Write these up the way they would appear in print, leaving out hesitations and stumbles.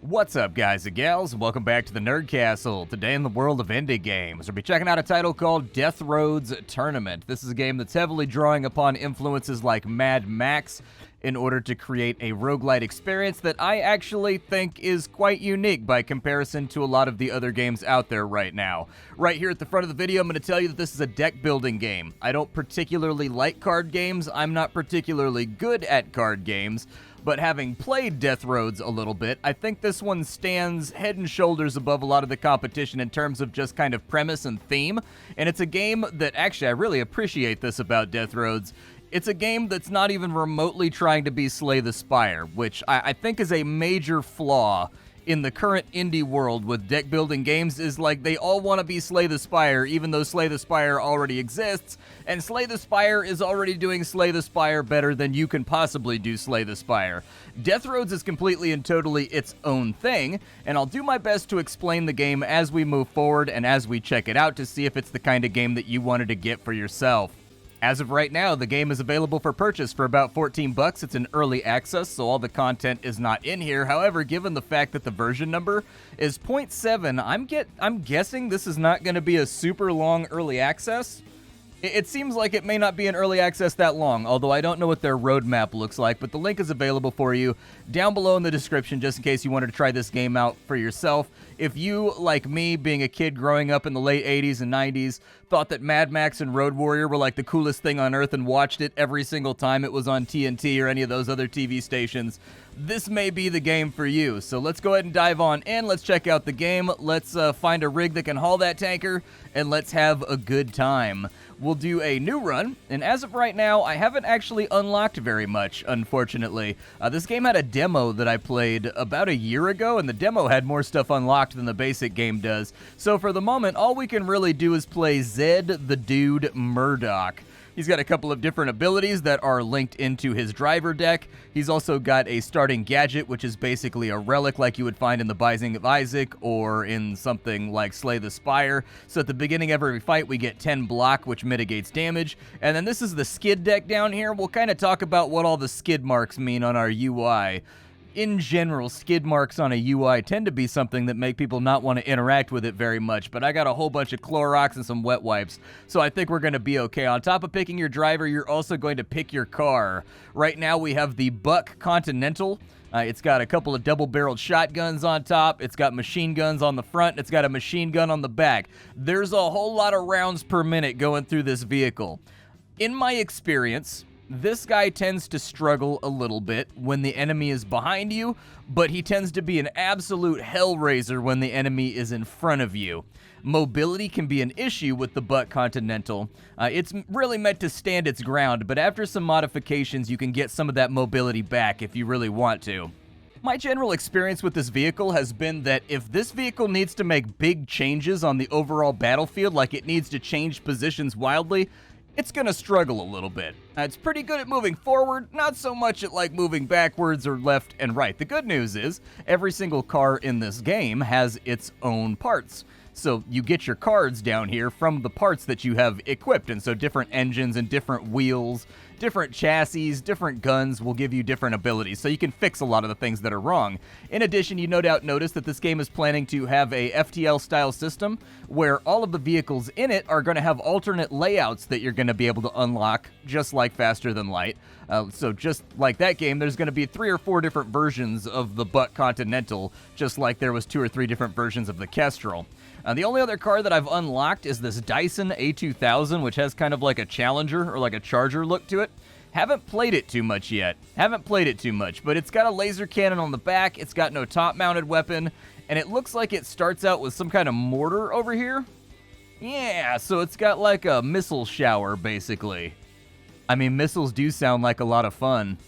What's up, guys and gals, and welcome back to the Nerd Castle. Today in the world of indie games, we'll be checking out a title called Death Roads Tournament. This is a game that's heavily drawing upon influences like Mad Max in order to create a roguelite experience that I actually think is quite unique by comparison to a lot of the other games out there right now. Right here at the front of the video, I'm going to tell you that this is a deck building game. I don't particularly like card games, I'm not particularly good at card games, but having played Death Roads a little bit, I think this one stands head and shoulders above a lot of the competition in terms of just kind of premise and theme, and it's a game that actually I really appreciate this about Death Roads. It's a game that's not even remotely trying to be Slay the Spire, which I think is a major flaw in the current indie world with deck building games. Is like they all want to be Slay the Spire, even though Slay the Spire already exists, and Slay the Spire is already doing Slay the Spire better than you can possibly do Slay the Spire. Death Roads is completely and totally its own thing, and I'll do my best to explain the game as we move forward and as we check it out to see if it's the kind of game that you wanted to get for yourself. As of right now, the game is available for purchase for about $14. It's in early access, so all the content is not in here. However, given the fact that the version number is 0.7, I'm guessing this is not going to be a super long early access. It seems like it may not be in early access that long, although I don't know what their roadmap looks like, but the link is available for you down below in the description just in case you wanted to try this game out for yourself. If you, like me, being a kid growing up in the late 80s and 90s, thought that Mad Max and Road Warrior were like the coolest thing on earth and watched it every single time it was on TNT or any of those other TV stations, this may be the game for you. So let's go ahead and dive on in. Let's check out the game. Let's find a rig that can haul that tanker, and let's have a good time. We'll do a new run, and as of right now, I haven't actually unlocked very much, unfortunately. This game had a demo that I played about a year ago, and the demo had more stuff unlocked than the basic game does. So for the moment, all we can really do is play Zed the Dude Murdoch. He's got a couple of different abilities that are linked into his driver deck. He's also got a starting gadget, which is basically a relic like you would find in the Binding of Isaac or in something like Slay the Spire. So at the beginning of every fight, we get 10 block, which mitigates damage. And then this is the skid deck down here. We'll kind of talk about what all the skid marks mean on our UI. In general, skid marks on a UI tend to be something that make people not want to interact with it very much, but I got a whole bunch of Clorox and some wet wipes, so I think we're going to be okay. On top of picking your driver, you're also going to pick your car. Right now, we have the Buck Continental. It's got a couple of double-barreled shotguns on top. It's got machine guns on the front. It's got a machine gun on the back. There's a whole lot of rounds per minute going through this vehicle. In my experience, this guy tends to struggle a little bit when the enemy is behind you, but he tends to be an absolute hellraiser when the enemy is in front of you. Mobility can be an issue with the Buck Continental. It's really meant to stand its ground, but after some modifications, you can get some of that mobility back if you really want to. My general experience with this vehicle has been that if this vehicle needs to make big changes on the overall battlefield, like it needs to change positions wildly, it's gonna struggle a little bit. It's pretty good at moving forward, not so much at like moving backwards or left and right. The good news is, every single car in this game has its own parts. So you get your cards down here from the parts that you have equipped, and so different engines and different wheels, different chassis, different guns will give you different abilities, so you can fix a lot of the things that are wrong. In addition, you no doubt noticed that this game is planning to have a FTL-style system where all of the vehicles in it are going to have alternate layouts that you're going to be able to unlock, just like Faster Than Light. So just like that game, there's going to be 3 or 4 different versions of the Buck Continental, just like there was 2 or 3 different versions of the Kestrel. The only other car that I've unlocked is this Dyson A2000, which has kind of like a Challenger or like a Charger look to it. Haven't played it too much yet. But it's got a laser cannon on the back, it's got no top-mounted weapon, and it looks like it starts out with some kind of mortar over here. Yeah, so it's got like a missile shower, basically. I mean, missiles do sound like a lot of fun.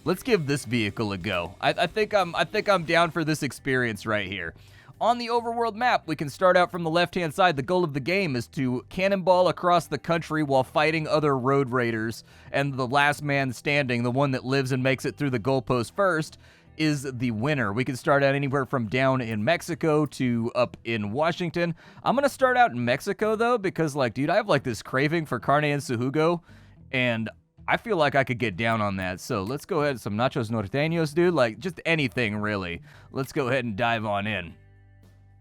Let's give this vehicle a go. I think I'm down for this experience right here. On the overworld map, we can start out from the left-hand side. The goal of the game is to cannonball across the country while fighting other road raiders, and the last man standing, the one that lives and makes it through the goalpost first, is the winner. We can start out anywhere from down in Mexico to up in Washington. I'm gonna start out in Mexico, though, because, like, dude, I have, like, this craving for carne and sujugo, and I feel like I could get down on that. So let's go ahead. Some nachos norteños, dude. Like, just anything, really. Let's go ahead and dive on in.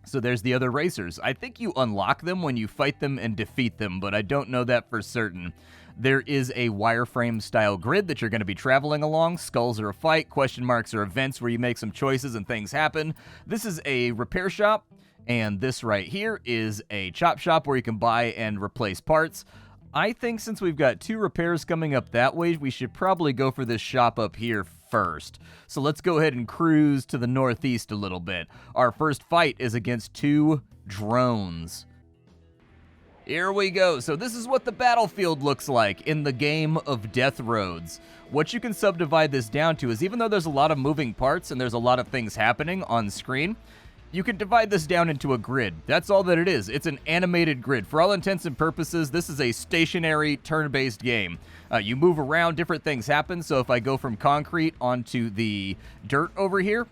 So there's the other racers. I think you unlock them when you fight them and defeat them, but I don't know that for certain. There is a wireframe-style grid that you're going to be traveling along. Skulls are a fight. Question marks are events where you make some choices and things happen. This is a repair shop, and this right here is a chop shop where you can buy and replace parts. I think since we've got 2 repairs coming up that way, we should probably go for this shop up here first. So let's go ahead and cruise to the northeast a little bit. Our first fight is against 2 drones. Here we go. So this is what the battlefield looks like in the game of Death Roads. What you can subdivide this down to is, even though there's a lot of moving parts and there's a lot of things happening on screen, you can divide this down into a grid. That's all that it is. It's an animated grid. For all intents and purposes, this is a stationary turn-based game. You move around, different things happen. So if I go from concrete onto the dirt over here,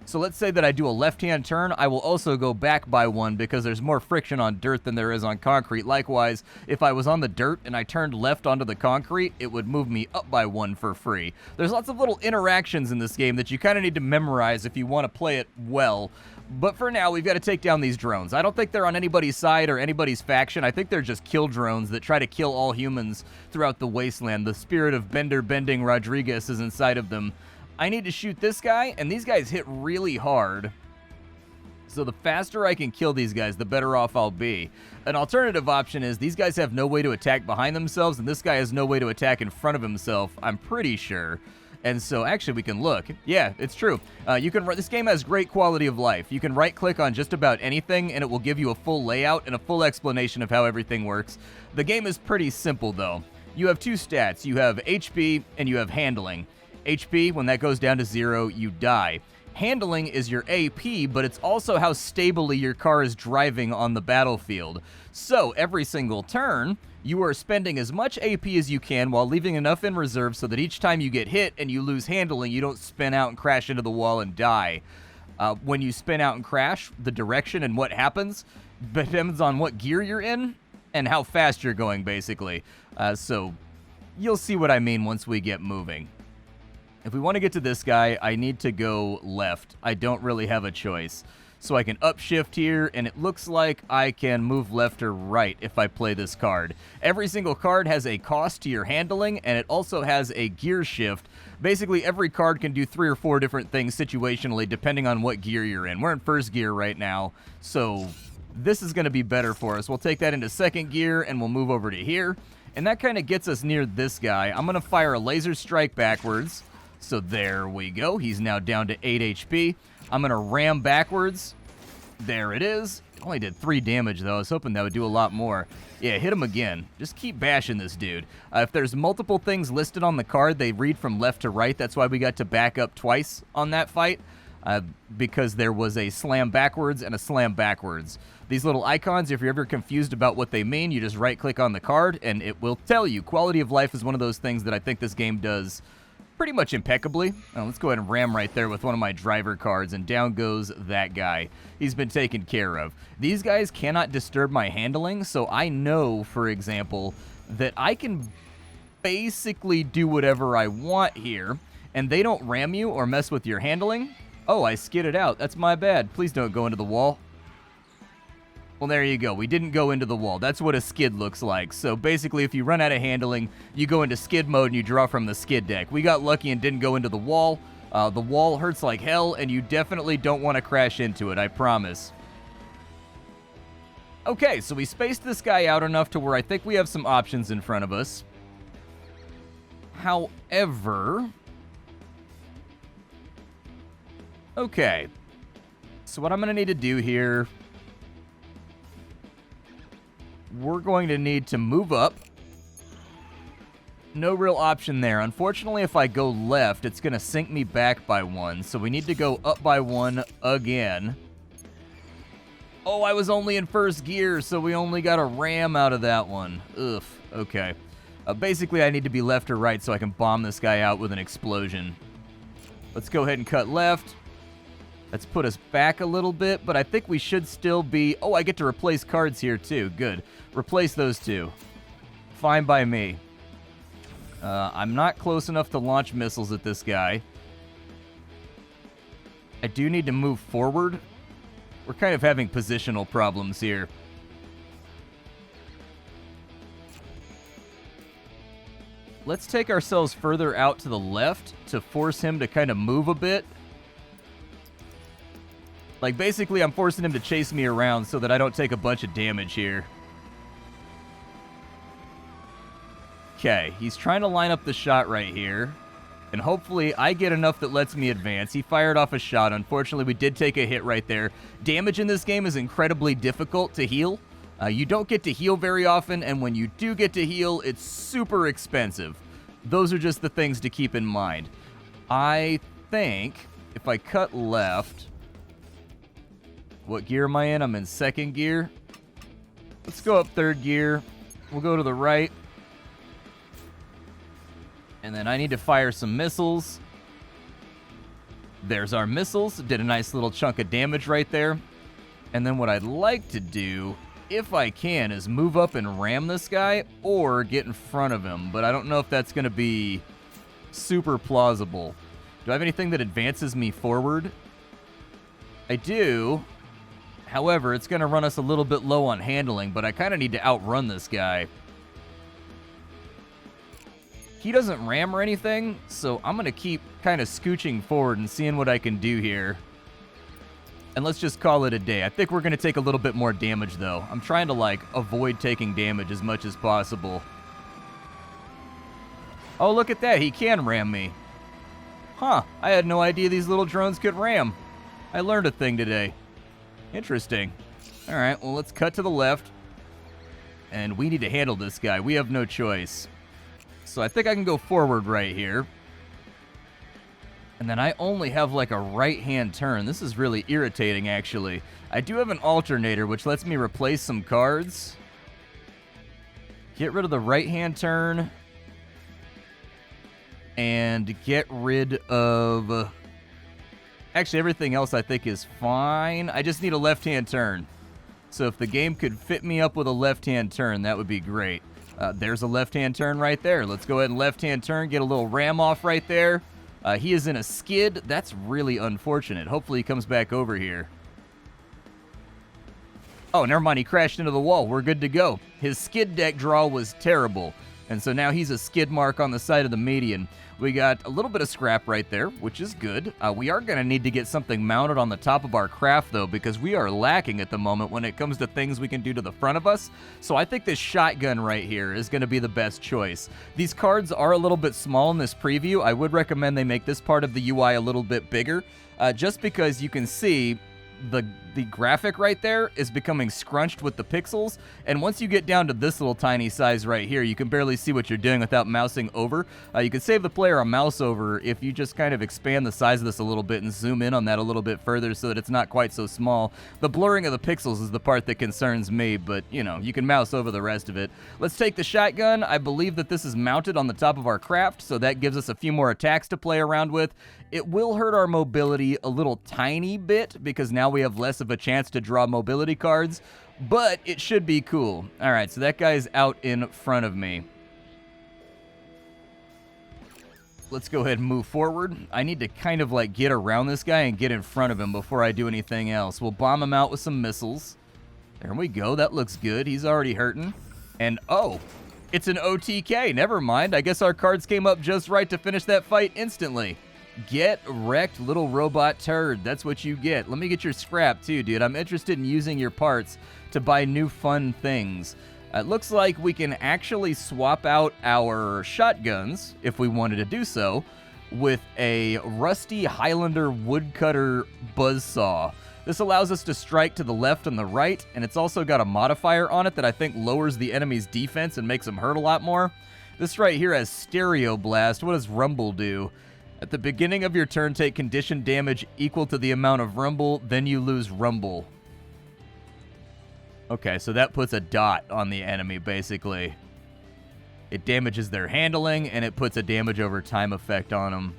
so let's say that I do a left-hand turn, I will also go back by 1 because there's more friction on dirt than there is on concrete. Likewise, if I was on the dirt and I turned left onto the concrete, it would move me up by 1 for free. There's lots of little interactions in this game that you kind of need to memorize if you want to play it well. But for now, we've got to take down these drones. I don't think they're on anybody's side or anybody's faction. I think they're just kill drones that try to kill all humans throughout the wasteland. The spirit of Bender Bending Rodriguez is inside of them. I need to shoot this guy, and these guys hit really hard. So the faster I can kill these guys, the better off I'll be. An alternative option is these guys have no way to attack behind themselves, and this guy has no way to attack in front of himself, I'm pretty sure. And so, actually, we can look. Yeah, it's true. This game has great quality of life. You can right-click on just about anything, and it will give you a full layout and a full explanation of how everything works. The game is pretty simple, though. You have 2 stats. You have HP, and you have handling. HP, when that goes down to 0, you die. Handling is your AP, but it's also how stably your car is driving on the battlefield. So, every single turn, you are spending as much AP as you can while leaving enough in reserve so that each time you get hit and you lose handling, you don't spin out and crash into the wall and die. When you spin out and crash, the direction and what happens depends on what gear you're in and how fast you're going, basically. So, you'll see what I mean once we get moving. If we want to get to this guy, I need to go left. I don't really have a choice. So I can upshift here, and it looks like I can move left or right if I play this card. Every single card has a cost to your handling, and it also has a gear shift. Basically, every card can do 3 or 4 different things situationally, depending on what gear you're in. We're in first gear right now, so this is going to be better for us. We'll take that into second gear, and we'll move over to here. And that kind of gets us near this guy. I'm going to fire a laser strike backwards. So there we go. He's now down to 8 HP. I'm going to ram backwards. There it is. It only did 3 damage, though. I was hoping that would do a lot more. Yeah, hit him again. Just keep bashing this dude. If there's multiple things listed on the card, they read from left to right. That's why we got to back up twice on that fight, because there was a slam backwards and a slam backwards. These little icons, if you're ever confused about what they mean, you just right-click on the card, and it will tell you. Quality of life is one of those things that I think this game does pretty much impeccably. Now, let's go ahead and ram right there with one of my driver cards, and down goes that guy. He's been taken care of. These guys cannot disturb my handling, so I know, for example, that I can basically do whatever I want here, and they don't ram you or mess with your handling. Oh, I skidded out. That's my bad. Please don't go into the wall. Well, there you go. We didn't go into the wall. That's what a skid looks like. So basically, if you run out of handling, you go into skid mode and you draw from the skid deck. We got lucky and didn't go into the wall. The wall hurts like hell, and you definitely don't want to crash into it, I promise. Okay, so we spaced this guy out enough to where I think we have some options in front of us. However... Okay. So what I'm going to need to do here... We're going to need to move up. No real option there. Unfortunately, if I go left, it's going to sink me back by 1. So we need to go up by 1 again. Oh, I was only in first gear, so we only got a ram out of that one. Ugh, okay. Basically, I need to be left or right so I can bomb this guy out with an explosion. Let's go ahead and cut left. Let's put us back a little bit, but I think we should still be... Oh, I get to replace cards here, too. Good. Replace those 2. Fine by me. I'm not close enough to launch missiles at this guy. I do need to move forward. We're kind of having positional problems here. Let's take ourselves further out to the left to force him to kind of move a bit. Like, basically, I'm forcing him to chase me around so that I don't take a bunch of damage here. Okay, he's trying to line up the shot right here. And hopefully, I get enough that lets me advance. He fired off a shot. Unfortunately, we did take a hit right there. Damage in this game is incredibly difficult to heal. You don't get to heal very often, and when you do get to heal, it's super expensive. Those are just the things to keep in mind. I think if I cut left... What gear am I in? I'm in second gear. Let's go up third gear. We'll go to the right. And then I need to fire some missiles. There's our missiles. Did a nice little chunk of damage right there. And then what I'd like to do, if I can, is move up and ram this guy or get in front of him. But I don't know if that's going to be super plausible. Do I have anything that advances me forward? I do. However, it's going to run us a little bit low on handling, but I kind of need to outrun this guy. He doesn't ram or anything, so I'm going to keep kind of scooching forward and seeing what I can do here. And let's just call it a day. I think we're going to take a little bit more damage, though. I'm trying to, like, avoid taking damage as much as possible. Oh, look at that. He can ram me. Huh. I had no idea these little drones could ram. I learned a thing today. Interesting. All right, well, let's cut to the left. And we need to handle this guy. We have no choice. So I think I can go forward right here. And then I only have like a right-hand turn. This is really irritating, actually. I do have an alternator, which lets me replace some cards. Get rid of the right-hand turn. And get rid of... Actually, everything else I think is fine. I just need a left-hand turn. So if the game could fit me up with a left-hand turn, that would be great. There's a left-hand turn right there. Let's go ahead and left-hand turn, get a little ram off right there. He is in a skid. That's really unfortunate. Hopefully he comes back over here. Oh, never mind. He crashed into the wall. We're good to go. His skid deck draw was terrible. And so now he's a skid mark on the side of the median. We got a little bit of scrap right there, which is good. We are going to need to get something mounted on the top of our craft, though, because we are lacking at the moment when it comes to things we can do to the front of us. So I think this shotgun right here is going to be the best choice. These cards are a little bit small in this preview. I would recommend they make this part of the UI a little bit bigger, just because you can see the graphic right there is becoming scrunched with the pixels, and once you get down to this little tiny size right here, you can barely see what you're doing without mousing over. You can save the player a mouse over if you just kind of expand the size of this a little bit and zoom in on that a little bit further so that it's not quite so small. The blurring of the pixels is the part that concerns me, but, you know, you can mouse over the rest of it. Let's take the shotgun. I believe that this is mounted on the top of our craft, so that gives us a few more attacks to play around with. It will hurt our mobility a little tiny bit because now we have less of a chance to draw mobility cards, but it should be cool. All right, so that guy's out in front of me. Let's go ahead and move forward. I need to kind of like get around this guy and get in front of him before I do anything else. We'll bomb him out with some missiles. There we go. That looks good. He's already hurting. And oh, it's an OTK. Never mind. I guess our cards came up just right to finish that fight instantly. Get wrecked, little robot turd. That's what you get. Let me get your scrap too, dude. I'm interested in using your parts to buy new fun things. It looks like we can actually swap out our shotguns, if we wanted to do so, with a rusty Highlander woodcutter buzzsaw. This allows us to strike to the left and the right, and it's also got a modifier on it that I think lowers the enemy's defense and makes them hurt a lot more. This right here has Stereo Blast. What does Rumble do? At the beginning of your turn, take condition damage equal to the amount of rumble, then you lose rumble. Okay, so that puts a dot on the enemy, basically. It damages their handling, and it puts a damage over time effect on them.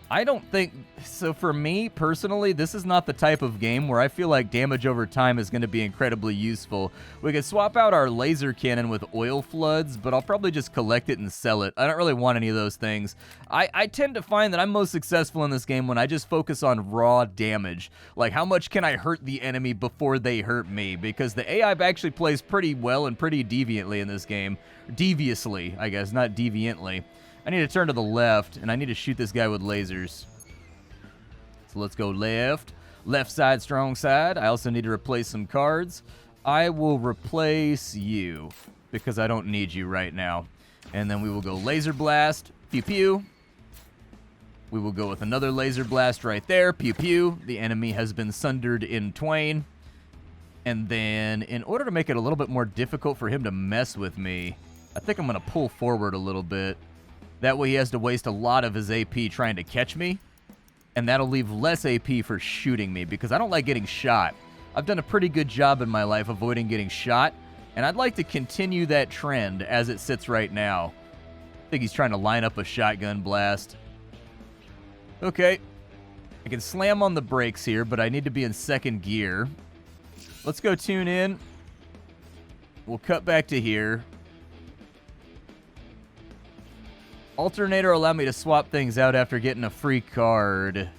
I don't think so. For me personally, this is not the type of game where I feel like damage over time is going to be incredibly useful. We could swap out our laser cannon with oil floods, but I'll probably just collect it and sell it. I don't really want any of those things. I tend to find that I'm most successful in this game when I just focus on raw damage. Like, how much can I hurt the enemy before they hurt me? Because the AI actually plays pretty well and pretty deviantly in this game. Deviously, I guess, not deviantly. I need to turn to the left, and I need to shoot this guy with lasers. So let's go left. Left side, strong side. I also need to replace some cards. I will replace you, because I don't need you right now. And then we will go laser blast. Pew pew. We will go with another laser blast right there. Pew pew. The enemy has been sundered in twain. And then, in order to make it a little bit more difficult for him to mess with me, I think I'm going to pull forward a little bit. That way he has to waste a lot of his AP trying to catch me, and that'll leave less AP for shooting me, because I don't like getting shot. I've done a pretty good job in my life avoiding getting shot, and I'd like to continue that trend as it sits right now. I think he's trying to line up a shotgun blast. Okay. I can slam on the brakes here, but I need to be in second gear. Let's go tune in. We'll cut back to here. Alternator allow me to swap things out after getting a free card.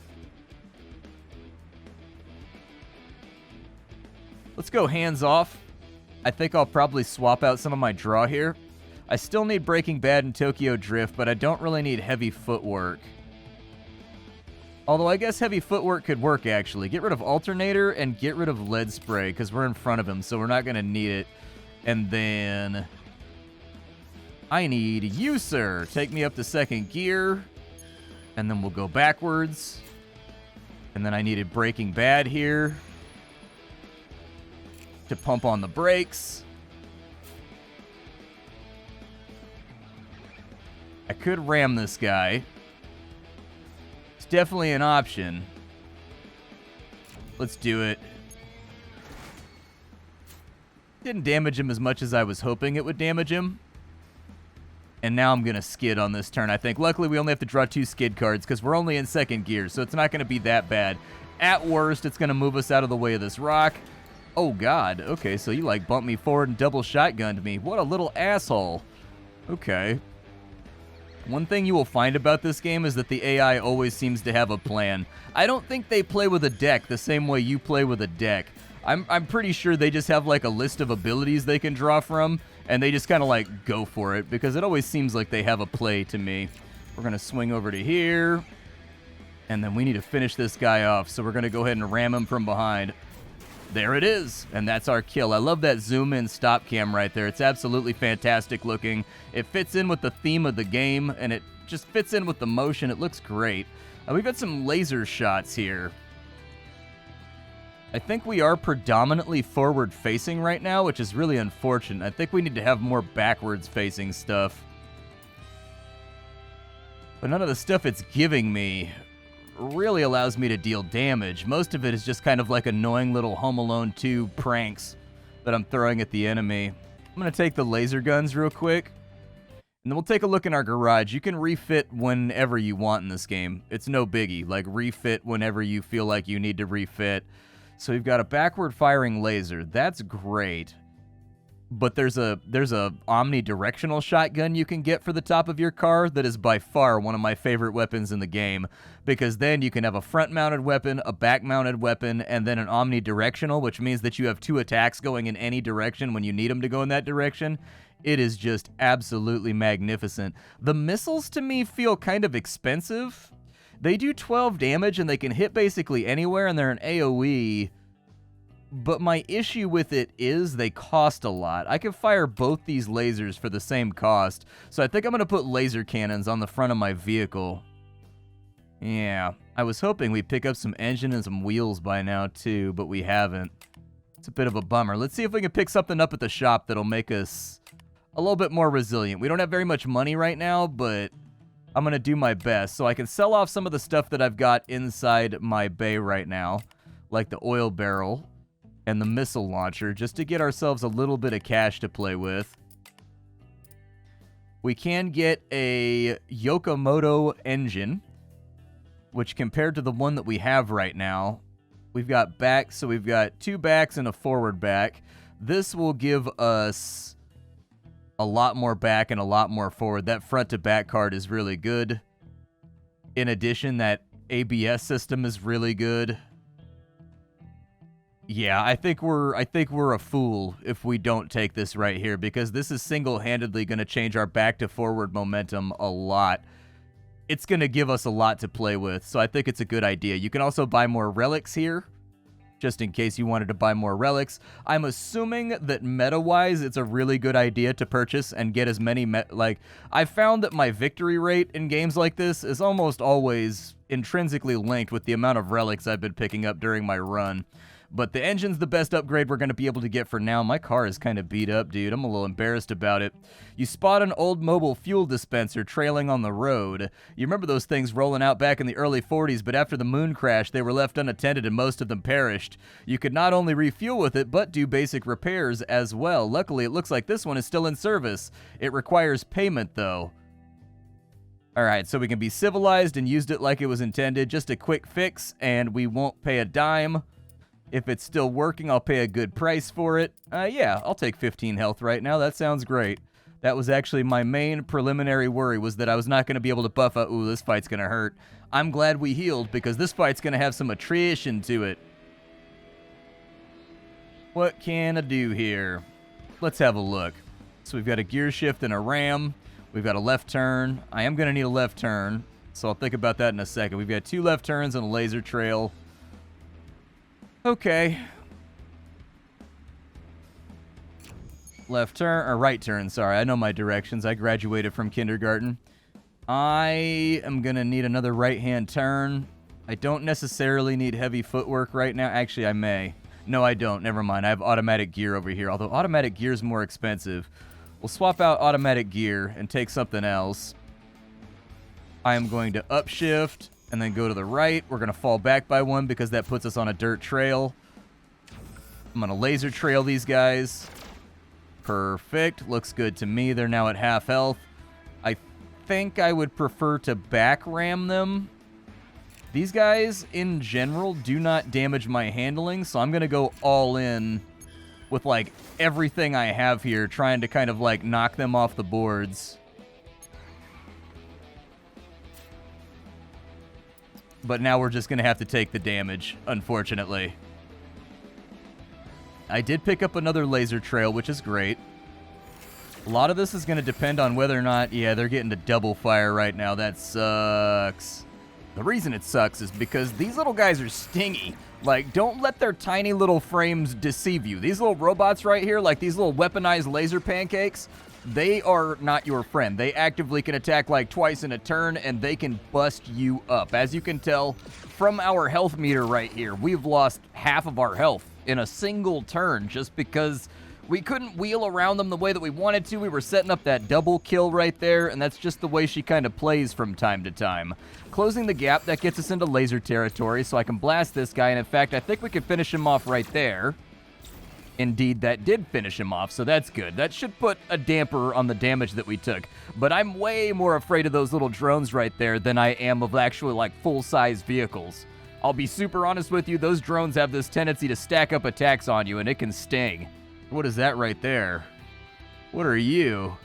Let's go hands off. I think I'll probably swap out some of my draw here. I still need Breaking Bad and Tokyo Drift, but I don't really need heavy footwork. Although I guess heavy footwork could work, actually. Get rid of Alternator and get rid of Lead Spray, because we're in front of him, so we're not going to need it. And then I need you, sir. Take me up to second gear. And then we'll go backwards. And then I needed Breaking Bad here to pump on the brakes. I could ram this guy. It's definitely an option. Let's do it. Didn't damage him as much as I was hoping it would damage him. And now I'm going to skid on this turn, I think. Luckily, we only have to draw 2 skid cards because we're only in second gear, so it's not going to be that bad. At worst, it's going to move us out of the way of this rock. Oh, God. Okay, so you, like, bumped me forward and double shotgunned me. What a little asshole. Okay. One thing you will find about this game is that the AI always seems to have a plan. I don't think they play with a deck the same way you play with a deck. I'm pretty sure they just have, like, a list of abilities they can draw from, and they just kind of, like, go for it, because it always seems like they have a play to me. We're going to swing over to here, and then we need to finish this guy off, so we're going to go ahead and ram him from behind. There it is, and that's our kill. I love that zoom-in stop cam right there. It's absolutely fantastic looking. It fits in with the theme of the game, and it just fits in with the motion. It looks great. We've got some laser shots here. I think we are predominantly forward-facing right now, which is really unfortunate. I think we need to have more backwards-facing stuff. But none of the stuff it's giving me really allows me to deal damage. Most of it is just kind of like annoying little Home Alone 2 pranks that I'm throwing at the enemy. I'm going to take the laser guns real quick, and then we'll take a look in our garage. You can refit whenever you want in this game. It's no biggie. Like, refit whenever you feel like you need to refit. So we've got a backward-firing laser. That's great. But there's a omnidirectional shotgun you can get for the top of your car that is by far one of my favorite weapons in the game, because then you can have a front-mounted weapon, a back-mounted weapon, and then an omnidirectional, which means that you have 2 attacks going in any direction when you need them to go in that direction. It is just absolutely magnificent. The missiles, to me, feel kind of expensive. They do 12 damage, and they can hit basically anywhere, and they're an AoE. But my issue with it is they cost a lot. I can fire both these lasers for the same cost, so I think I'm going to put laser cannons on the front of my vehicle. Yeah, I was hoping we'd pick up some engine and some wheels by now, too, but we haven't. It's a bit of a bummer. Let's see if we can pick something up at the shop that'll make us a little bit more resilient. We don't have very much money right now, but I'm going to do my best. So I can sell off some of the stuff that I've got inside my bay right now, like the oil barrel and the missile launcher, just to get ourselves a little bit of cash to play with. We can get a Yokomoto engine. which compared to the one that we have right now, we've got back, so we've got 2 backs and a forward back. This will give us a lot more back and a lot more forward. That front to back card is really good. In addition, that ABS system is really good. Yeah, I think we're a fool if we don't take this right here, because this is single-handedly going to change our back to forward momentum a lot. It's going to give us a lot to play with, so I think it's a good idea. You can also buy more relics here, just in case you wanted to buy more relics. I'm assuming that meta-wise, it's a really good idea to purchase and get as many, I found that my victory rate in games like this is almost always intrinsically linked with the amount of relics I've been picking up during my run. But the engine's the best upgrade we're going to be able to get for now. My car is kind of beat up, dude. I'm a little embarrassed about it. You spot an old mobile fuel dispenser trailing on the road. You remember those things rolling out back in the early 40s, but after the moon crash, they were left unattended and most of them perished. You could not only refuel with it, but do basic repairs as well. Luckily, it looks like this one is still in service. It requires payment, though. Alright, so we can be civilized and used it like it was intended. Just a quick fix, and we won't pay a dime. If it's still working, I'll pay a good price for it. Yeah, I'll take 15 health right now. That sounds great. That was actually my main preliminary worry, was that I was not going to be able to buff out. Ooh, this fight's going to hurt. I'm glad we healed, because this fight's going to have some attrition to it. What can I do here? Let's have a look. So we've got a gear shift and a ram. We've got a left turn. I am going to need a left turn, so I'll think about that in a second. We've got 2 left turns and a laser trail. Okay. Left turn, or right turn, sorry. I know my directions. I graduated from kindergarten. I am going to need another right-hand turn. I don't necessarily need heavy footwork right now. Actually, I may. No, I don't. Never mind. I have automatic gear over here, although automatic gear is more expensive. We'll swap out automatic gear and take something else. I am going to upshift and then go to the right. We're going to fall back by 1 because that puts us on a dirt trail. I'm going to laser trail these guys. Perfect. Looks good to me. They're now at half health. I think I would prefer to back ram them. These guys, in general, do not damage my handling, so I'm going to go all in with, like, everything I have here, trying to kind of, like, knock them off the boards. But now we're just going to have to take the damage, unfortunately. I did pick up another laser trail, which is great. A lot of this is going to depend on whether or not... Yeah, they're getting to double fire right now. That sucks. The reason it sucks is because these little guys are stingy. Like, don't let their tiny little frames deceive you. These little robots right here, like these little weaponized laser pancakes, they are not your friend. They actively can attack like twice in a turn, and they can bust you up. As you can tell from our health meter right here, we've lost half of our health in a single turn just because we couldn't wheel around them the way that we wanted to. We were setting up that double kill right there, and that's just the way she kind of plays from time to time. Closing the gap, that gets us into laser territory, so I can blast this guy, and in fact, I think we can finish him off right there. Indeed, that did finish him off, so that's good. That should put a damper on the damage that we took. But I'm way more afraid of those little drones right there than I am of actually, like, full-size vehicles. I'll be super honest with you, those drones have this tendency to stack up attacks on you, and it can sting. What is that right there? What are you?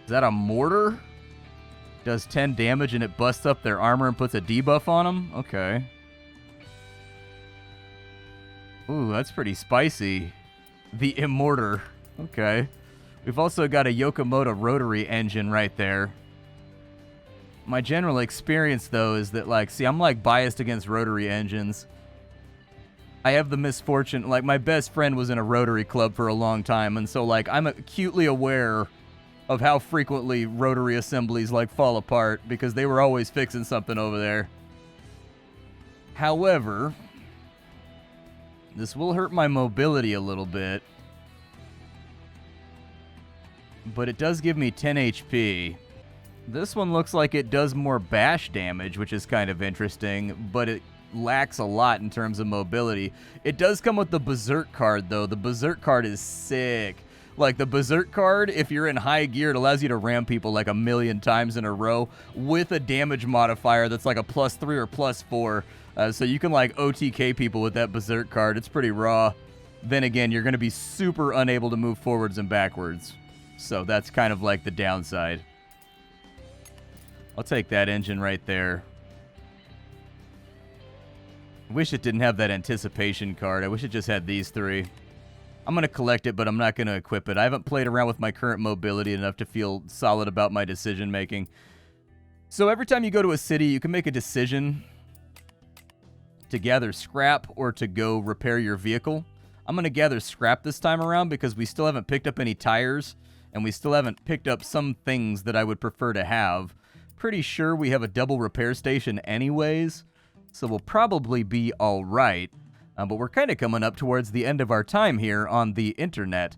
Is that a mortar? Does 10 damage and it busts up their armor and puts a debuff on them? Okay. Ooh, that's pretty spicy. The Immortar. Okay. We've also got a Yokomoto rotary engine right there. My general experience, though, is that, like, see, I'm, like, biased against rotary engines. I have the misfortune, like, my best friend was in a rotary club for a long time, and so, like, I'm acutely aware of how frequently rotary assemblies, like, fall apart, because they were always fixing something over there. However, this will hurt my mobility a little bit, but it does give me 10 HP. This one looks like it does more bash damage, which is kind of interesting, but it lacks a lot in terms of mobility. It does come with the Berserk card, though. The Berserk card is sick. Like the Berserk card, if you're in high gear, it allows you to ram people like 1,000,000 times in a row with a damage modifier that's like a +3 or +4. So you can like OTK people with that Berserk card. It's pretty raw. Then again, you're going to be super unable to move forwards and backwards. So that's kind of like the downside. I'll take that engine right there. I wish it didn't have that anticipation card. I wish it just had these three. I'm going to collect it, but I'm not going to equip it. I haven't played around with my current mobility enough to feel solid about my decision making. So every time you go to a city, you can make a decision to gather scrap or to go repair your vehicle. I'm going to gather scrap this time around because we still haven't picked up any tires, and we still haven't picked up some things that I would prefer to have. Pretty sure we have a double repair station anyways, so we'll probably be all right. But we're kind of coming up towards the end of our time here on the internet.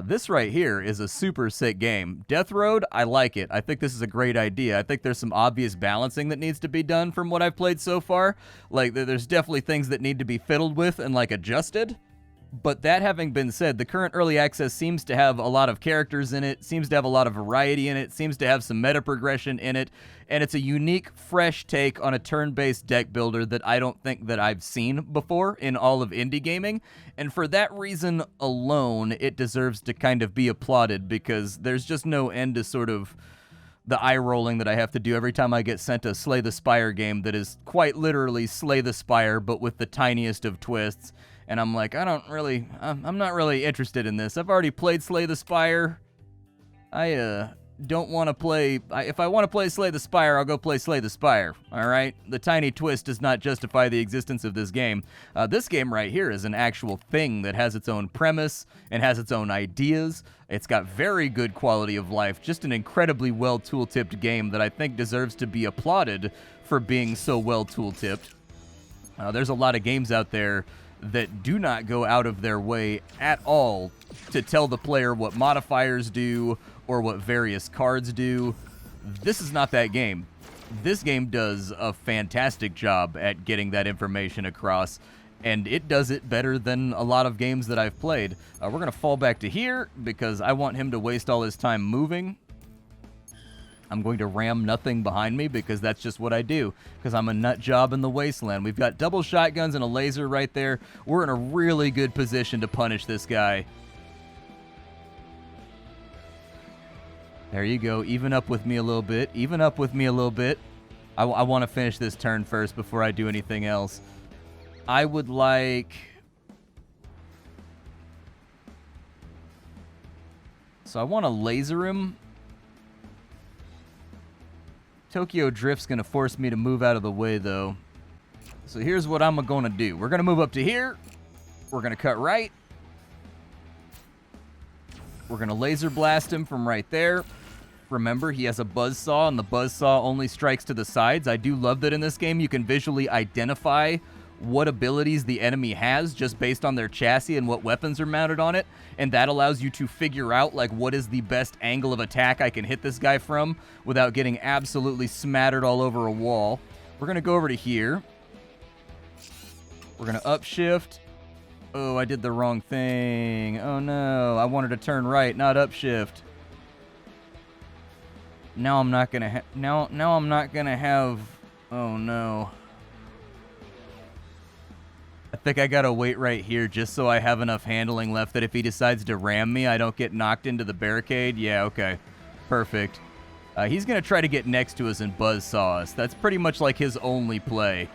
This right here is a super sick game. Death Road, I like it. I think this is a great idea. I think there's some obvious balancing that needs to be done from what I've played so far. Like, there's definitely things that need to be fiddled with and, like, adjusted. But that having been said, the current early access seems to have a lot of characters in it, seems to have a lot of variety in it, seems to have some meta progression in it, and it's a unique, fresh take on a turn-based deck builder that I don't think that I've seen before in all of indie gaming. And for that reason alone, it deserves to kind of be applauded, because there's just no end to sort of the eye rolling that I have to do every time I get sent a Slay the Spire game that is quite literally Slay the Spire, but with the tiniest of twists. And I'm like, I'm not really interested in this. I've already played Slay the Spire. I don't want to play, if I want to play Slay the Spire, I'll go play Slay the Spire, all right? The tiny twist does not justify the existence of this game. This game right here is an actual thing that has its own premise and has its own ideas. It's got very good quality of life, just an incredibly well tool-tipped game that I think deserves to be applauded for being so well tool-tipped. There's a lot of games out there that do not go out of their way at all to tell the player what modifiers do or what various cards do. This is not that game. This game does a fantastic job at getting that information across, and it does it better than a lot of games that I've played. We're going to fall back to here because I want him to waste all his time moving. I'm going to ram nothing behind me because that's just what I do, because I'm a nut job in the wasteland. We've got double shotguns and a laser right there. We're in a really good position to punish this guy. There you go. Even up with me a little bit. Even up with me a little bit. I want to finish this turn first before I do anything else. I would like... So I want to laser him. Tokyo Drift's going to force me to move out of the way, though. So here's what I'm going to do. We're going to move up to here. We're going to cut right. We're going to laser blast him from right there. Remember, he has a buzzsaw, and the buzzsaw only strikes to the sides. I do love that in this game you can visually identify what abilities the enemy has just based on their chassis and what weapons are mounted on it, and that allows you to figure out like what is the best angle of attack I can hit this guy from without getting absolutely smattered all over a wall. We're going to go over to here. We're going to upshift. Oh, I did the wrong thing. Oh no, I wanted to turn right, not upshift. Now I'm not going to now I'm not going to have... Oh no. I think I gotta wait right here just so I have enough handling left that if he decides to ram me, I don't get knocked into the barricade. Yeah, okay. Perfect. He's gonna try to get next to us and buzzsaw us. That's pretty much like his only play.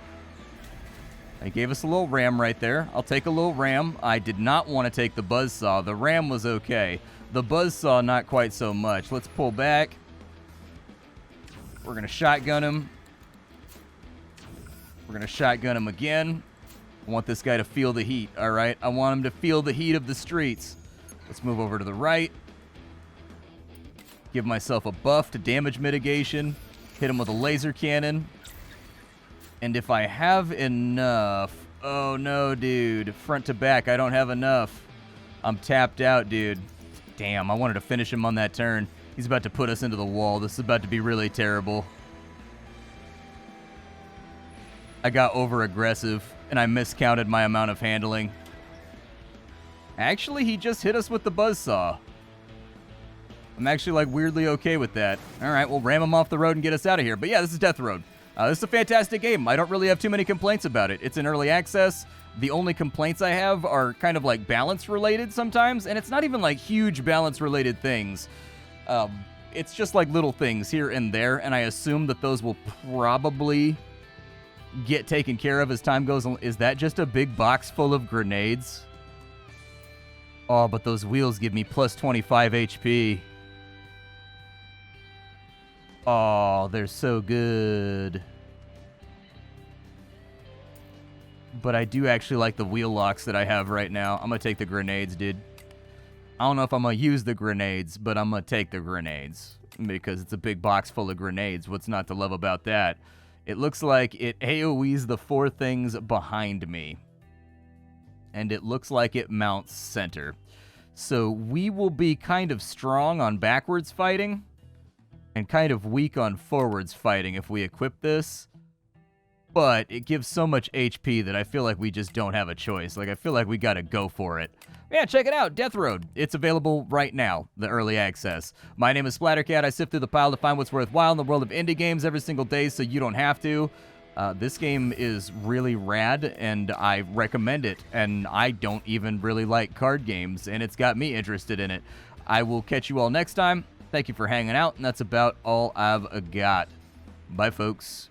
He gave us a little ram right there. I'll take a little ram. I did not want to take the buzzsaw. The ram was okay. The buzzsaw, not quite so much. Let's pull back. We're gonna shotgun him. We're gonna shotgun him again. I want this guy to feel the heat, all right? I want him to feel the heat of the streets. Let's move over to the right. Give myself a buff to damage mitigation. Hit him with a laser cannon. And if I have enough... Oh, no, dude. Front to back, I don't have enough. I'm tapped out, dude. Damn, I wanted to finish him on that turn. He's about to put us into the wall. This is about to be really terrible. I got over-aggressive, and I miscounted my amount of handling. Actually, he just hit us with the buzzsaw. I'm actually, like, weirdly okay with that. All right, we'll ram them off the road and get us out of here. But yeah, this is Death Road. This is a fantastic game. I don't really have too many complaints about it. It's in early access. The only complaints I have are kind of like balance related sometimes, and it's not even like huge balance related things. It's just like little things here and there, and I assume that those will probably get taken care of as time goes on. Is that just a big box full of grenades? Oh, but those wheels give me plus 25 HP. Oh, they're so good. But I do actually like the wheel locks that I have right now. I'm going to take the grenades, dude. I don't know if I'm going to use the grenades, but I'm going to take the grenades. Because it's a big box full of grenades. What's not to love about that? It looks like it AoEs the 4 things behind me. And it looks like it mounts center. So we will be kind of strong on backwards fighting. And kind of weak on forwards fighting if we equip this. But it gives so much HP that I feel like we just don't have a choice. Like, I feel like we gotta go for it. Yeah, check it out, Death Road. It's available right now, the early access. My name is Splattercat. I sift through the pile to find what's worthwhile in the world of indie games every single day so you don't have to. This game is really rad, and I recommend it. And I don't even really like card games, and it's got me interested in it. I will catch you all next time. Thank you for hanging out, and that's about all I've got. Bye, folks.